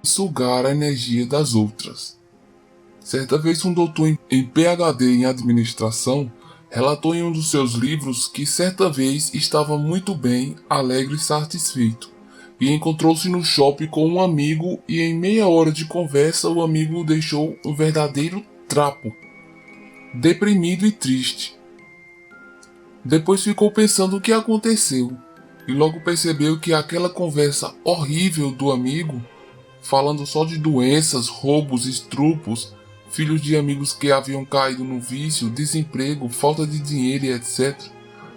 sugar a energia das outras. Certa vez, um doutor em PhD em administração relatou em um dos seus livros que certa vez estava muito bem, alegre e satisfeito, e encontrou-se no shopping com um amigo e em meia hora de conversa o amigo o deixou um verdadeiro trapo, deprimido e triste. Depois ficou pensando o que aconteceu e logo percebeu que aquela conversa horrível do amigo, falando só de doenças, roubos, estrupos, filhos de amigos que haviam caído no vício, desemprego, falta de dinheiro e etc.,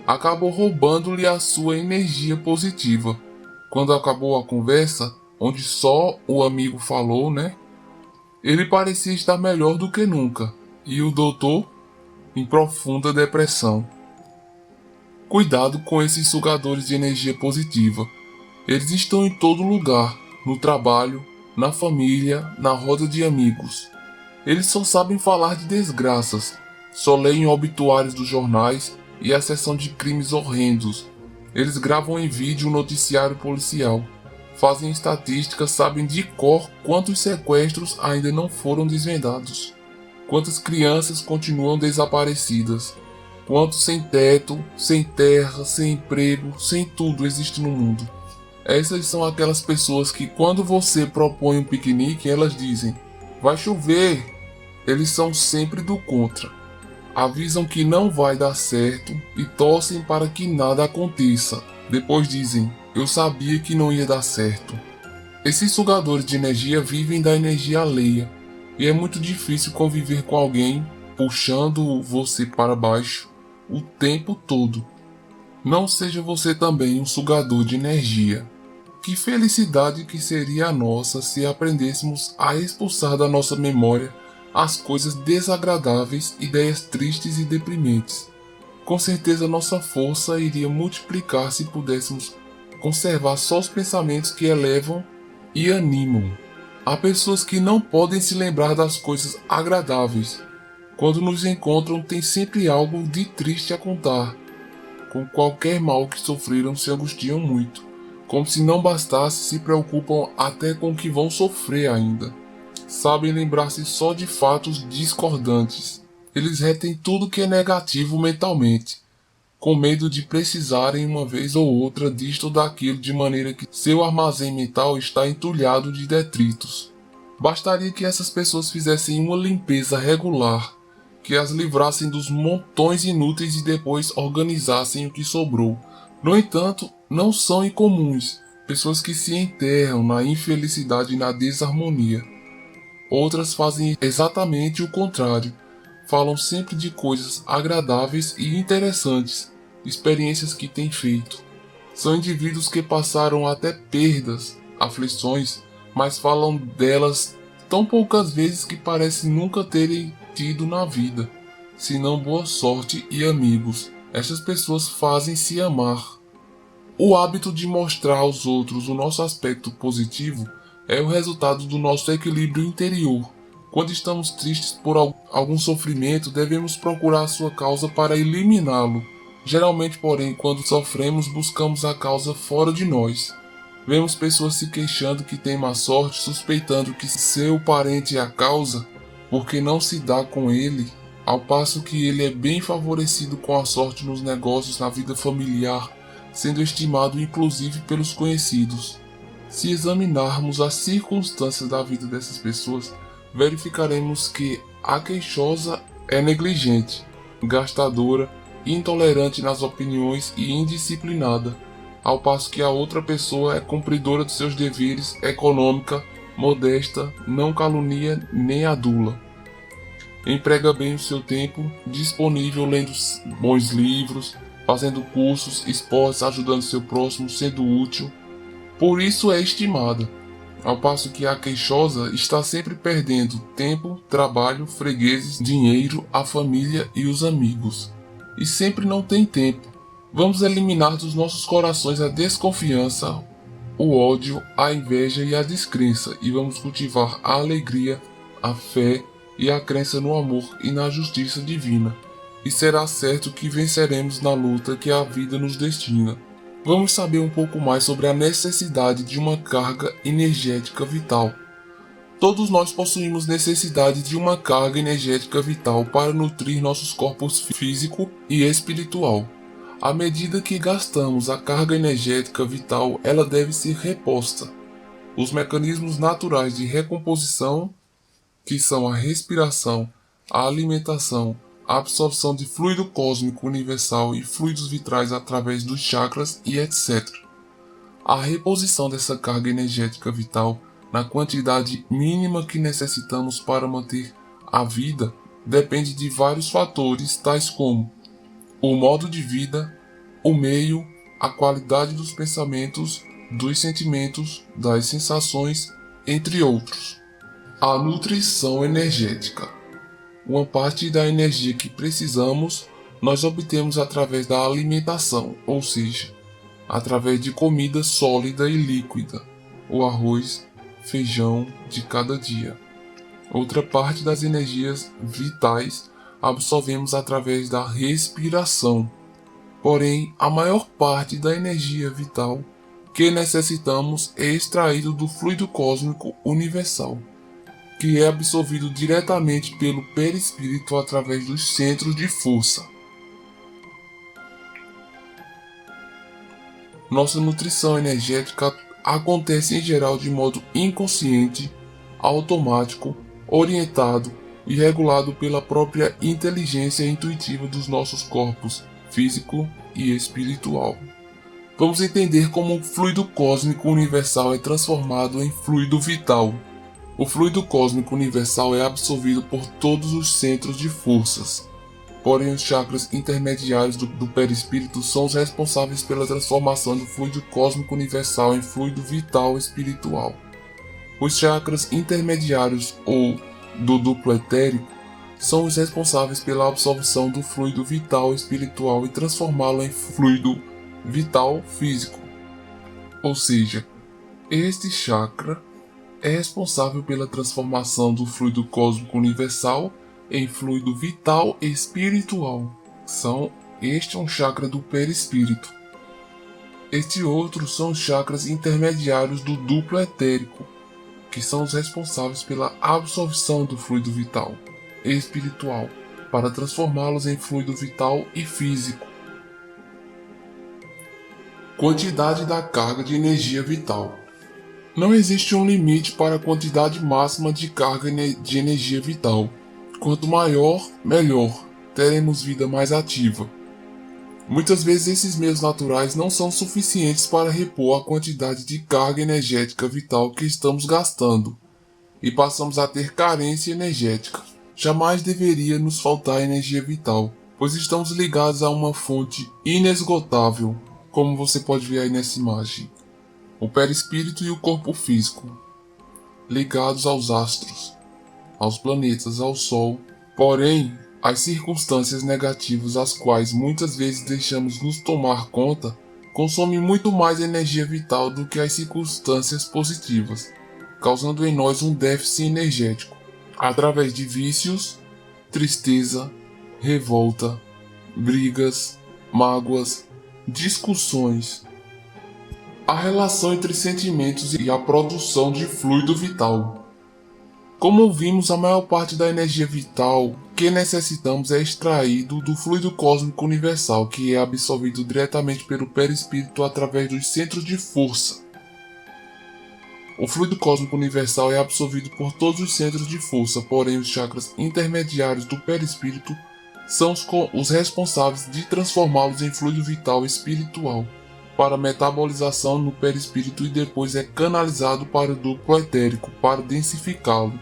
acabou roubando-lhe a sua energia positiva. Quando acabou a conversa, onde só o amigo falou, ele parecia estar melhor do que nunca, e o doutor em profunda depressão. Cuidado com esses sugadores de energia positiva. Eles estão em todo lugar, no trabalho, na família, na roda de amigos. Eles só sabem falar de desgraças, só leem obituários dos jornais e a seção de crimes horrendos. Eles gravam em vídeo o noticiário policial, fazem estatísticas, sabem de cor quantos sequestros ainda não foram desvendados, quantas crianças continuam desaparecidas, quantos sem teto, sem terra, sem emprego, sem tudo existe no mundo. Essas são aquelas pessoas que quando você propõe um piquenique, elas dizem, vai chover. Eles são sempre do contra. Avisam que não vai dar certo e torcem para que nada aconteça. Depois dizem, eu sabia que não ia dar certo. Esses sugadores de energia vivem da energia alheia e é muito difícil conviver com alguém puxando você para baixo o tempo todo. Não seja você também um sugador de energia. Que felicidade que seria a nossa se aprendêssemos a expulsar da nossa memória as coisas desagradáveis, ideias tristes e deprimentes. Com certeza nossa força iria multiplicar se pudéssemos conservar só os pensamentos que elevam e animam. Há pessoas que não podem se lembrar das coisas agradáveis. Quando nos encontram, tem sempre algo de triste a contar. Com qualquer mal que sofreram, se angustiam muito. Como se não bastasse, se preocupam até com o que vão sofrer ainda. Sabem lembrar-se só de fatos discordantes. Eles retêm tudo que é negativo mentalmente, com medo de precisarem uma vez ou outra disto ou daquilo, de maneira que seu armazém mental está entulhado de detritos. Bastaria que essas pessoas fizessem uma limpeza regular, que as livrassem dos montões inúteis e depois organizassem o que sobrou. No entanto, não são incomuns pessoas que se enterram na infelicidade e na desarmonia. Outras fazem exatamente o contrário. Falam sempre de coisas agradáveis e interessantes, experiências que têm feito. São indivíduos que passaram até perdas, aflições, mas falam delas tão poucas vezes que parecem nunca terem tido na vida, senão boa sorte e amigos. Estas pessoas fazem-se amar. O hábito de mostrar aos outros o nosso aspecto positivo é o resultado do nosso equilíbrio interior. Quando estamos tristes por algum sofrimento, devemos procurar a sua causa para eliminá-lo. Geralmente, porém, quando sofremos, buscamos a causa fora de nós. Vemos pessoas se queixando que têm má sorte, suspeitando que seu parente é a causa, porque não se dá com ele, ao passo que ele é bem favorecido com a sorte nos negócios, na vida familiar, sendo estimado inclusive pelos conhecidos. Se examinarmos as circunstâncias da vida dessas pessoas, verificaremos que a queixosa é negligente, gastadora, intolerante nas opiniões e indisciplinada, ao passo que a outra pessoa é cumpridora de seus deveres, econômica, modesta, não calunia nem adula. Emprega bem o seu tempo, disponível lendo bons livros, fazendo cursos, esportes, ajudando seu próximo, sendo útil. Por isso é estimada, ao passo que a queixosa está sempre perdendo tempo, trabalho, fregueses, dinheiro, a família e os amigos. E sempre não tem tempo. Vamos eliminar dos nossos corações a desconfiança, o ódio, a inveja e a descrença, e vamos cultivar a alegria, a fé e a crença no amor e na justiça divina. E será certo que venceremos na luta que a vida nos destina. Vamos saber um pouco mais sobre a necessidade de uma carga energética vital. Todos nós possuímos necessidade de uma carga energética vital para nutrir nossos corpos físico e espiritual. À medida que gastamos a carga energética vital, ela deve ser reposta. Os mecanismos naturais de recomposição, que são a respiração, a alimentação, a absorção de fluido cósmico universal e fluidos vitais através dos chakras e etc. A reposição dessa carga energética vital na quantidade mínima que necessitamos para manter a vida depende de vários fatores, tais como o modo de vida, o meio, a qualidade dos pensamentos, dos sentimentos, das sensações, entre outros. A nutrição energética. Uma parte da energia que precisamos nós obtemos através da alimentação, ou seja, através de comida sólida e líquida, o arroz, feijão de cada dia. Outra parte das energias vitais absorvemos através da respiração. Porém, a maior parte da energia vital que necessitamos é extraído do fluido cósmico universal, que é absorvido diretamente pelo perispírito através dos centros de força. Nossa nutrição energética acontece em geral de modo inconsciente, automático, orientado e regulado pela própria inteligência intuitiva dos nossos corpos físico e espiritual. Vamos entender como o fluido cósmico universal é transformado em fluido vital. O fluido cósmico universal é absorvido por todos os centros de forças. Porém, os chakras intermediários do perispírito são os responsáveis pela transformação do fluido cósmico universal em fluido vital espiritual. Os chakras intermediários ou do duplo etérico são os responsáveis pela absorção do fluido vital espiritual e transformá-lo em fluido vital físico. Ou seja, este chakra é responsável pela transformação do fluido cósmico universal em fluido vital espiritual. Este é um chakra do perispírito. Este outro são os chakras intermediários do duplo etérico, que são os responsáveis pela absorção do fluido vital espiritual, para transformá-los em fluido vital e físico. Quantidade da carga de energia vital. Não existe um limite para a quantidade máxima de carga de energia vital. Quanto maior, melhor, teremos vida mais ativa. Muitas vezes esses meios naturais não são suficientes para repor a quantidade de carga energética vital que estamos gastando, e passamos a ter carência energética. Jamais deveria nos faltar energia vital, pois estamos ligados a uma fonte inesgotável, como você pode ver aí nessa imagem. O perispírito e o corpo físico, ligados aos astros, aos planetas, ao Sol. Porém, as circunstâncias negativas às quais muitas vezes deixamos nos tomar conta consomem muito mais energia vital do que as circunstâncias positivas, causando em nós um déficit energético, através de vícios, tristeza, revolta, brigas, mágoas, discussões. A relação entre sentimentos e a produção de fluido vital. Como vimos, a maior parte da energia vital que necessitamos é extraído do fluido cósmico universal, que é absorvido diretamente pelo perispírito através dos centros de força. O fluido cósmico universal é absorvido por todos os centros de força, porém os chakras intermediários do perispírito são os responsáveis de transformá-los em fluido vital espiritual, para metabolização no perispírito e depois é canalizado para o duplo etérico para densificá-lo,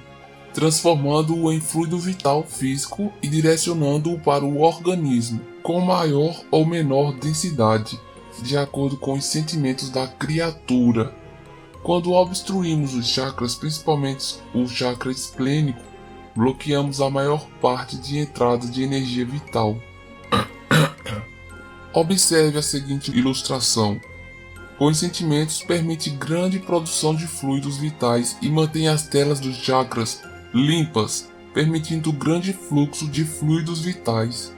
transformando-o em fluido vital físico e direcionando-o para o organismo, com maior ou menor densidade, de acordo com os sentimentos da criatura. Quando obstruímos os chakras, principalmente o chakra esplênico, bloqueamos a maior parte de entrada de energia vital. Observe a seguinte ilustração. Os sentimentos permitem grande produção de fluidos vitais e mantém as telas dos chakras limpas, permitindo grande fluxo de fluidos vitais.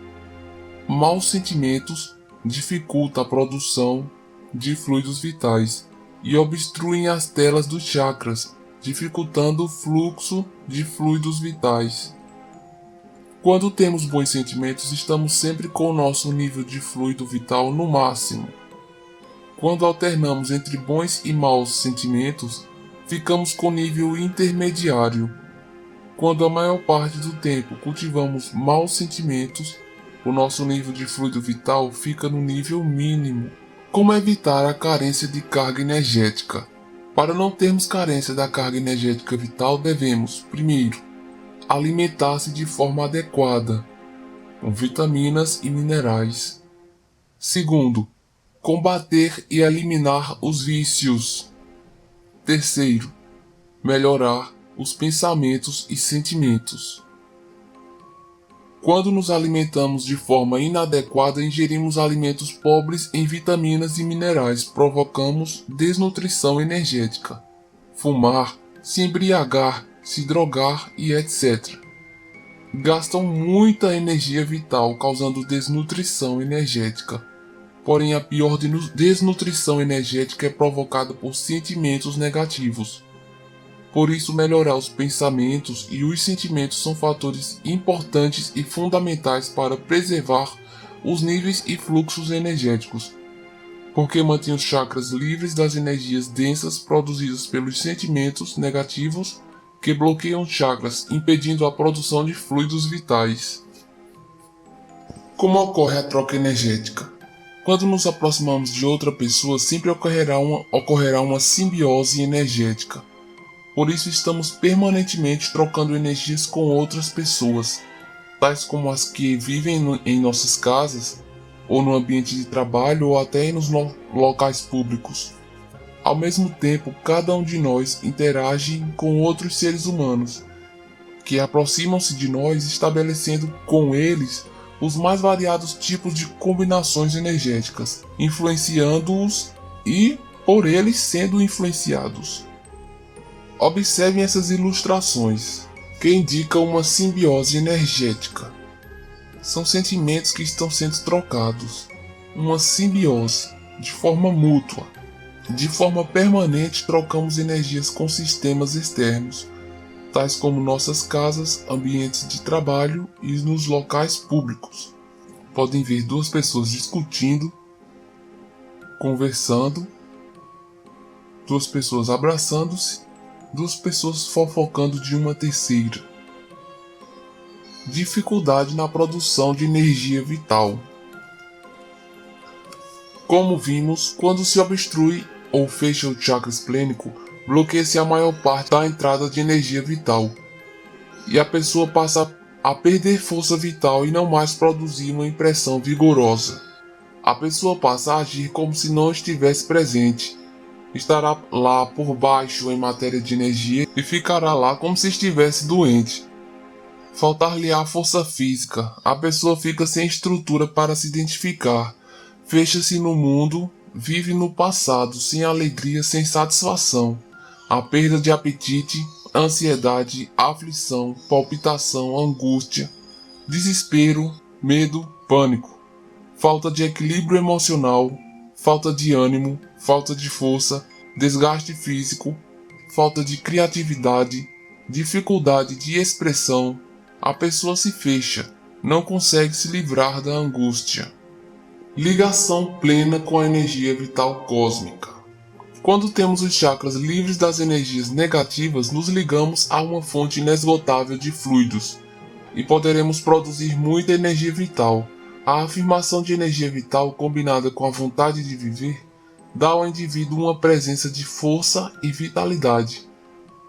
Maus sentimentos dificultam a produção de fluidos vitais e obstruem as telas dos chakras, dificultando o fluxo de fluidos vitais. Quando temos bons sentimentos, estamos sempre com o nosso nível de fluido vital no máximo. Quando alternamos entre bons e maus sentimentos, ficamos com nível intermediário. Quando a maior parte do tempo cultivamos maus sentimentos, o nosso nível de fluido vital fica no nível mínimo. Como evitar a carência de carga energética? Para não termos carência da carga energética vital, devemos, primeiro, alimentar-se de forma adequada, com vitaminas e minerais. Segundo, combater e eliminar os vícios. Terceiro, melhorar os pensamentos e sentimentos. Quando nos alimentamos de forma inadequada, ingerimos alimentos pobres em vitaminas e minerais, provocamos desnutrição energética. Fumar, se embriagar, se drogar e etc. Gastam muita energia vital, causando desnutrição energética. Porém, a pior desnutrição energética é provocada por sentimentos negativos. Por isso, melhorar os pensamentos e os sentimentos são fatores importantes e fundamentais para preservar os níveis e fluxos energéticos, porque mantém os chakras livres das energias densas produzidas pelos sentimentos negativos que bloqueiam os chakras, impedindo a produção de fluidos vitais. Como ocorre a troca energética? Quando nos aproximamos de outra pessoa, sempre ocorrerá uma simbiose energética. Por isso estamos permanentemente trocando energias com outras pessoas, tais como as que vivem em nossas casas, ou no ambiente de trabalho, ou até nos locais públicos. Ao mesmo tempo, cada um de nós interage com outros seres humanos, que aproximam-se de nós, estabelecendo com eles os mais variados tipos de combinações energéticas, influenciando-os e por eles sendo influenciados. Observem essas ilustrações, que indicam uma simbiose energética. São sentimentos que estão sendo trocados, uma simbiose, de forma mútua. De forma permanente, trocamos energias com sistemas externos, tais como nossas casas, ambientes de trabalho e nos locais públicos. Podem ver duas pessoas discutindo, conversando, duas pessoas abraçando-se, duas pessoas fofocando de uma terceira. Dificuldade na produção de energia vital. Como vimos, quando se obstrui ou fecha o chakra esplênico, bloqueia-se a maior parte da entrada de energia vital, e a pessoa passa a perder força vital e não mais produzir uma impressão vigorosa. A pessoa passa a agir como se não estivesse presente, estará lá por baixo em matéria de energia e ficará lá como se estivesse doente. Faltar-lhe-á força física, a pessoa fica sem estrutura para se identificar, fecha-se no mundo, vive no passado, sem alegria, sem satisfação. A perda de apetite, ansiedade, aflição, palpitação, angústia, desespero, medo, pânico, falta de equilíbrio emocional, falta de ânimo, falta de força, desgaste físico, falta de criatividade, dificuldade de expressão. A pessoa se fecha, não consegue se livrar da angústia. Ligação plena com a energia vital cósmica. Quando temos os chakras livres das energias negativas, nos ligamos a uma fonte inesgotável de fluidos e poderemos produzir muita energia vital. A afirmação de energia vital combinada com a vontade de viver dá ao indivíduo uma presença de força e vitalidade.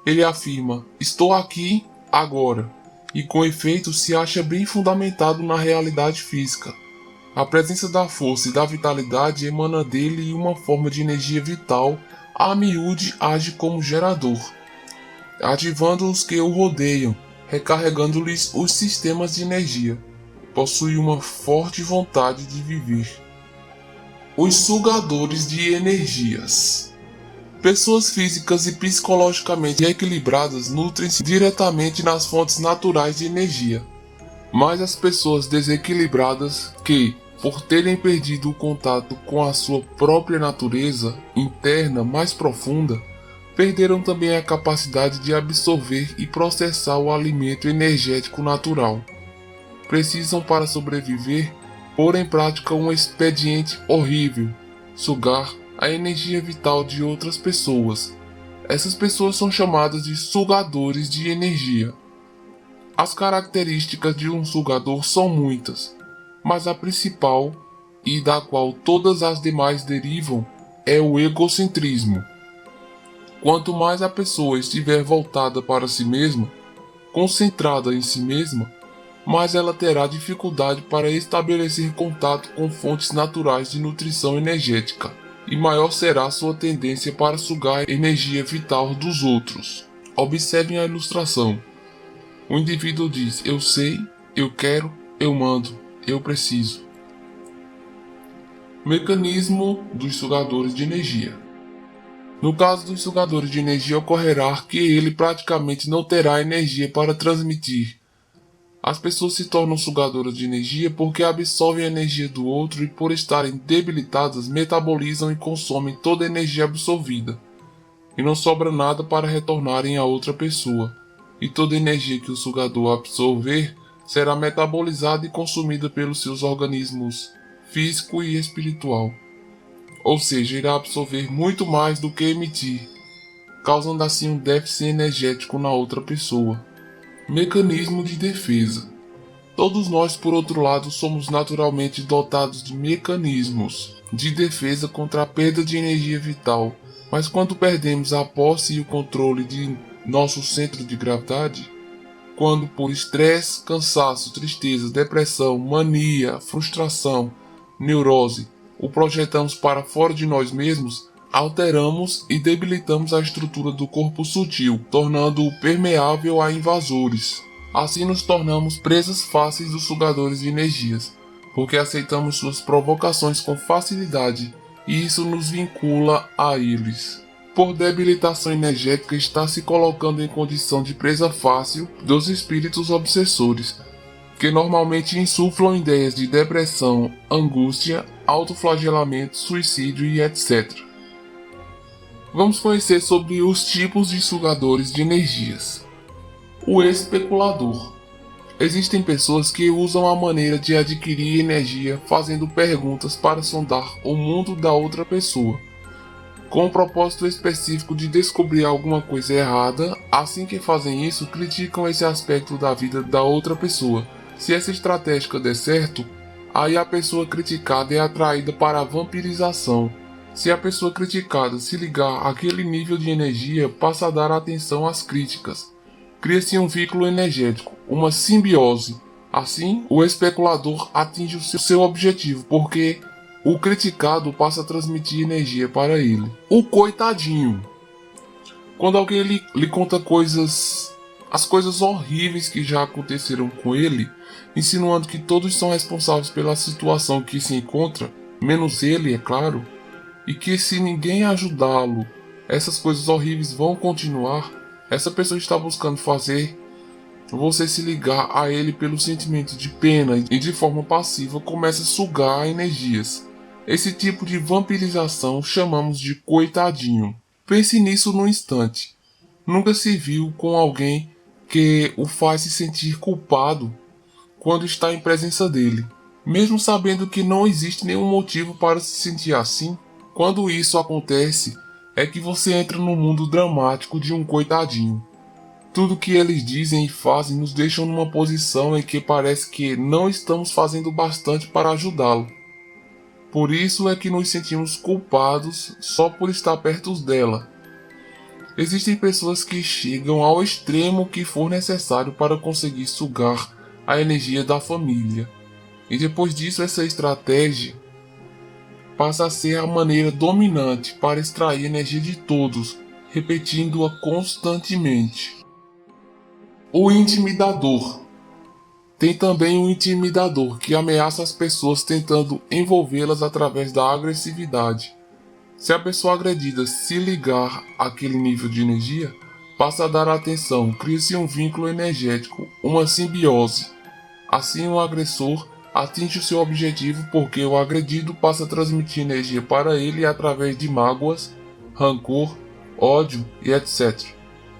Ele afirma: estou aqui agora, e com efeito se acha bem fundamentado na realidade física. A presença da força e da vitalidade emana dele e uma forma de energia vital a miúde age como gerador, ativando os que o rodeiam, recarregando-lhes os sistemas de energia. Possui uma forte vontade de viver. Os sugadores de energias. Pessoas físicas e psicologicamente equilibradas nutrem-se diretamente nas fontes naturais de energia, mas as pessoas desequilibradas que, por terem perdido o contato com a sua própria natureza interna mais profunda, Perderam também a capacidade de absorver e processar o alimento energético natural. Precisam, para sobreviver, pôr em prática um expediente horrível: sugar a energia vital de outras pessoas. Essas pessoas são chamadas de sugadores de energia. As características de um sugador são muitas, mas a principal, e da qual todas as demais derivam, é o egocentrismo. Quanto mais a pessoa estiver voltada para si mesma, concentrada em si mesma, mais ela terá dificuldade para estabelecer contato com fontes naturais de nutrição energética, e maior será sua tendência para sugar a energia vital dos outros. Observem a ilustração. O indivíduo diz: eu sei, eu quero, eu mando, eu preciso. Mecanismo dos sugadores de energia. No caso dos sugadores de energia, ocorrerá que ele praticamente não terá energia para transmitir. As pessoas se tornam sugadoras de energia porque absorvem a energia do outro e, por estarem debilitadas, metabolizam e consomem toda a energia absorvida, e não sobra nada para retornarem a outra pessoa, e toda a energia que o sugador absorver será metabolizada e consumida pelos seus organismos físico e espiritual, ou seja, irá absorver muito mais do que emitir, causando assim um déficit energético na outra pessoa. Mecanismo de defesa. Todos nós, por outro lado, somos naturalmente dotados de mecanismos de defesa contra a perda de energia vital, mas quando perdemos a posse e o controle de nosso centro de gravidade, quando por estresse, cansaço, tristeza, depressão, mania, frustração, neurose, o projetamos para fora de nós mesmos, alteramos e debilitamos a estrutura do corpo sutil, tornando-o permeável a invasores. Assim nos tornamos presas fáceis dos sugadores de energias, porque aceitamos suas provocações com facilidade, e isso nos vincula a eles. Por debilitação energética, está se colocando em condição de presa fácil dos espíritos obsessores, que normalmente insuflam ideias de depressão, angústia, autoflagelamento, suicídio e etc. Vamos conhecer sobre os tipos de sugadores de energias. O especulador. Existem pessoas que usam a maneira de adquirir energia fazendo perguntas para sondar o mundo da outra pessoa, com o propósito específico de descobrir alguma coisa errada. Assim que fazem isso, criticam esse aspecto da vida da outra pessoa. Se essa estratégia der certo, aí a pessoa criticada é atraída para a vampirização. Se a pessoa criticada se ligar àquele nível de energia, passa a dar atenção às críticas. Cria-se um vínculo energético, uma simbiose. Assim, o especulador atinge o seu objetivo, porque o criticado passa a transmitir energia para ele. O coitadinho. Quando alguém lhe conta as coisas horríveis que já aconteceram com ele, insinuando que todos são responsáveis pela situação que se encontra, menos ele, é claro, e que se ninguém ajudá-lo, essas coisas horríveis vão continuar, essa pessoa está buscando fazer você se ligar a ele pelo sentimento de pena e de forma passiva começa a sugar energias. Esse tipo de vampirização chamamos de coitadinho. Pense nisso num instante. Nunca se viu com alguém que o faz se sentir culpado quando está em presença dele, mesmo sabendo que não existe nenhum motivo para se sentir assim? Quando isso acontece, é que você entra no mundo dramático de um coitadinho. Tudo que eles dizem e fazem nos deixam numa posição em que parece que não estamos fazendo bastante para ajudá-lo. Por isso é que nos sentimos culpados só por estar perto dela. Existem pessoas que chegam ao extremo que for necessário para conseguir sugar a energia da família. E depois disso, essa estratégia passa a ser a maneira dominante para extrair energia de todos, repetindo-a constantemente. O intimidador. Tem também o intimidador, que ameaça as pessoas tentando envolvê-las através da agressividade. Se a pessoa agredida se ligar àquele nível de energia, passa a dar atenção, cria-se um vínculo energético, uma simbiose. Assim, o agressor atinge o seu objetivo porque o agredido passa a transmitir energia para ele através de mágoas, rancor, ódio e etc.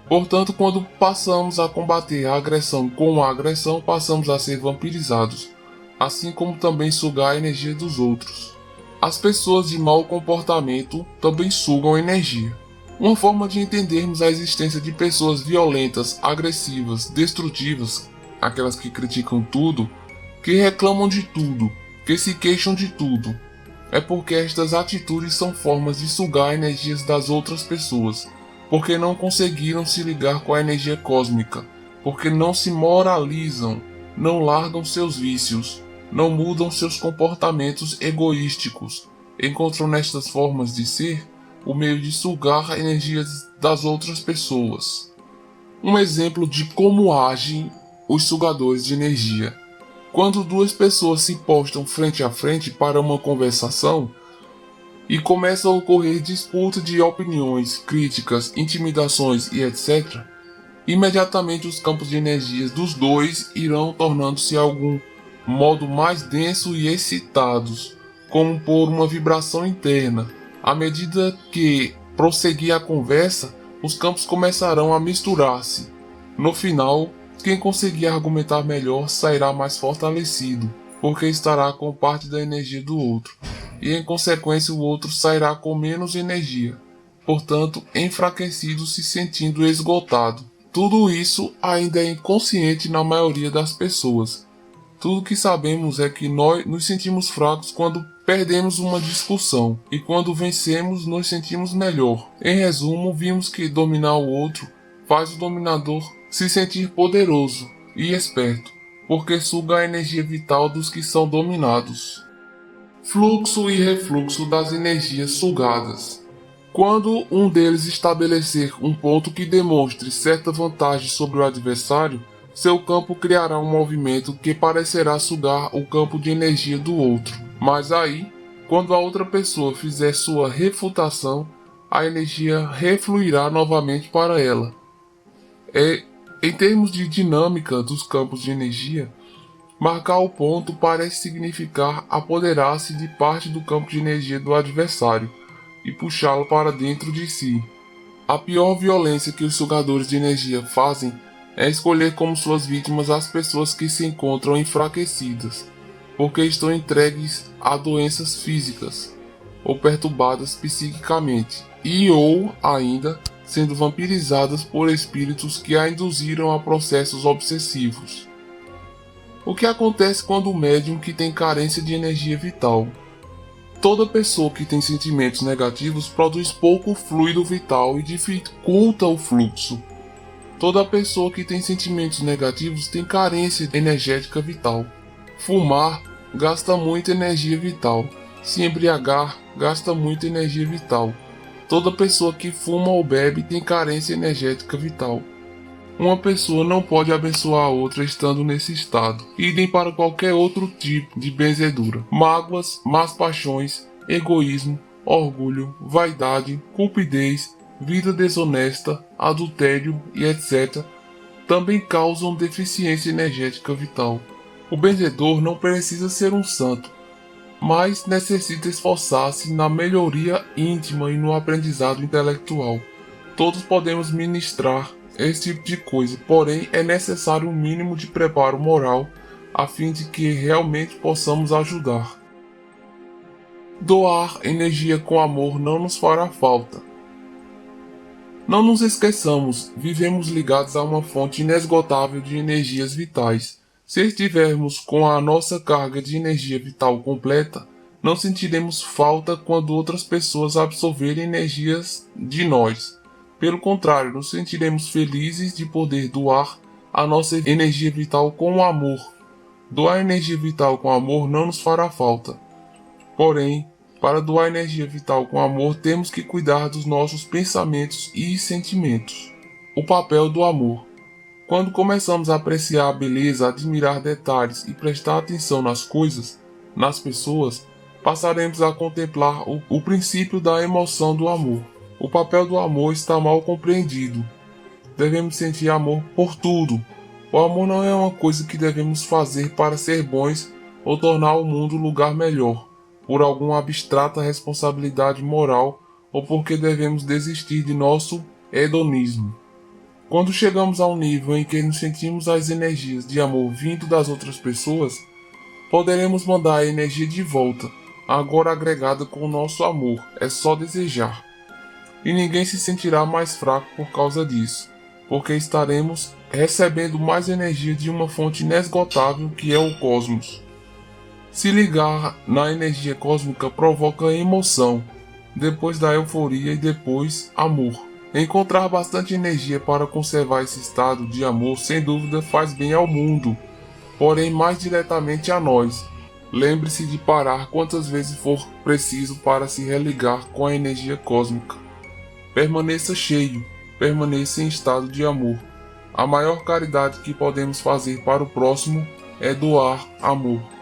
Portanto, quando passamos a combater a agressão com a agressão, passamos a ser vampirizados, assim como também sugar a energia dos outros. As pessoas de mau comportamento também sugam energia. Uma forma de entendermos a existência de pessoas violentas, agressivas, destrutivas, aquelas que criticam tudo, que reclamam de tudo, que se queixam de tudo, é porque estas atitudes são formas de sugar energias das outras pessoas, porque não conseguiram se ligar com a energia cósmica, porque não se moralizam, não largam seus vícios, não mudam seus comportamentos egoísticos, encontram nestas formas de ser o meio de sugar energias das outras pessoas. Um exemplo de como agem os sugadores de energia. Quando duas pessoas se postam frente a frente para uma conversação e começam a ocorrer disputa de opiniões, críticas, intimidações e etc., imediatamente os campos de energias dos dois irão tornando-se algum modo mais denso e excitados, como por uma vibração interna. À medida que prosseguir a conversa, os campos começarão a misturar-se. No final, quem conseguir argumentar melhor sairá mais fortalecido, porque estará com parte da energia do outro, e em consequência o outro sairá com menos energia, portanto enfraquecido, se sentindo esgotado. Tudo isso ainda é inconsciente na maioria das pessoas. Tudo que sabemos é que nós nos sentimos fracos quando perdemos uma discussão, e quando vencemos nos sentimos melhor. Em resumo, vimos que dominar o outro faz o dominador se sentir poderoso e esperto, porque suga a energia vital dos que são dominados. Fluxo e refluxo das energias sugadas. Quando um deles estabelecer um ponto que demonstre certa vantagem sobre o adversário, seu campo criará um movimento que parecerá sugar o campo de energia do outro. Mas aí, quando a outra pessoa fizer sua refutação, a energia refluirá novamente para ela. Em termos de dinâmica dos campos de energia, marcar o ponto parece significar apoderar-se de parte do campo de energia do adversário e puxá-lo para dentro de si. A pior violência que os sugadores de energia fazem é escolher como suas vítimas as pessoas que se encontram enfraquecidas, porque estão entregues a doenças físicas ou perturbadas psiquicamente, e ou ainda sendo vampirizadas por espíritos que a induziram a processos obsessivos. O que acontece quando o médium que tem carência de energia vital? Toda pessoa que tem sentimentos negativos produz pouco fluido vital e dificulta o fluxo. Toda pessoa que tem sentimentos negativos tem carência energética vital. Fumar gasta muita energia vital. Se embriagar gasta muita energia vital. Toda pessoa que fuma ou bebe tem carência energética vital. Uma pessoa não pode abençoar a outra estando nesse estado. Idem para qualquer outro tipo de benzedura. Mágoas, más paixões, egoísmo, orgulho, vaidade, cupidez, vida desonesta, adultério e etc. também causam deficiência energética vital. O benzedor não precisa ser um santo, mas necessita esforçar-se na melhoria íntima e no aprendizado intelectual. Todos podemos ministrar esse tipo de coisa, porém é necessário um mínimo de preparo moral a fim de que realmente possamos ajudar. Doar energia com amor não nos fará falta. Não nos esqueçamos, vivemos ligados a uma fonte inesgotável de energias vitais. Se estivermos com a nossa carga de energia vital completa, não sentiremos falta quando outras pessoas absorverem energias de nós. Pelo contrário, nos sentiremos felizes de poder doar a nossa energia vital com amor. Doar energia vital com amor não nos fará falta. Porém, para doar energia vital com amor, temos que cuidar dos nossos pensamentos e sentimentos. O papel do amor. Quando começamos a apreciar a beleza, admirar detalhes e prestar atenção nas coisas, nas pessoas, passaremos a contemplar o princípio da emoção do amor. O papel do amor está mal compreendido. Devemos sentir amor por tudo. O amor não é uma coisa que devemos fazer para ser bons ou tornar o mundo um lugar melhor, por alguma abstrata responsabilidade moral ou porque devemos desistir de nosso hedonismo. Quando chegamos a um nível em que nos sentimos as energias de amor vindo das outras pessoas, poderemos mandar a energia de volta, agora agregada com o nosso amor. É só desejar. E ninguém se sentirá mais fraco por causa disso, porque estaremos recebendo mais energia de uma fonte inesgotável que é o cosmos. Se ligar na energia cósmica provoca emoção, depois da euforia e depois amor. Encontrar bastante energia para conservar esse estado de amor sem dúvida faz bem ao mundo, porém mais diretamente a nós. Lembre-se de parar quantas vezes for preciso para se religar com a energia cósmica. Permaneça cheio, permaneça em estado de amor. A maior caridade que podemos fazer para o próximo é doar amor.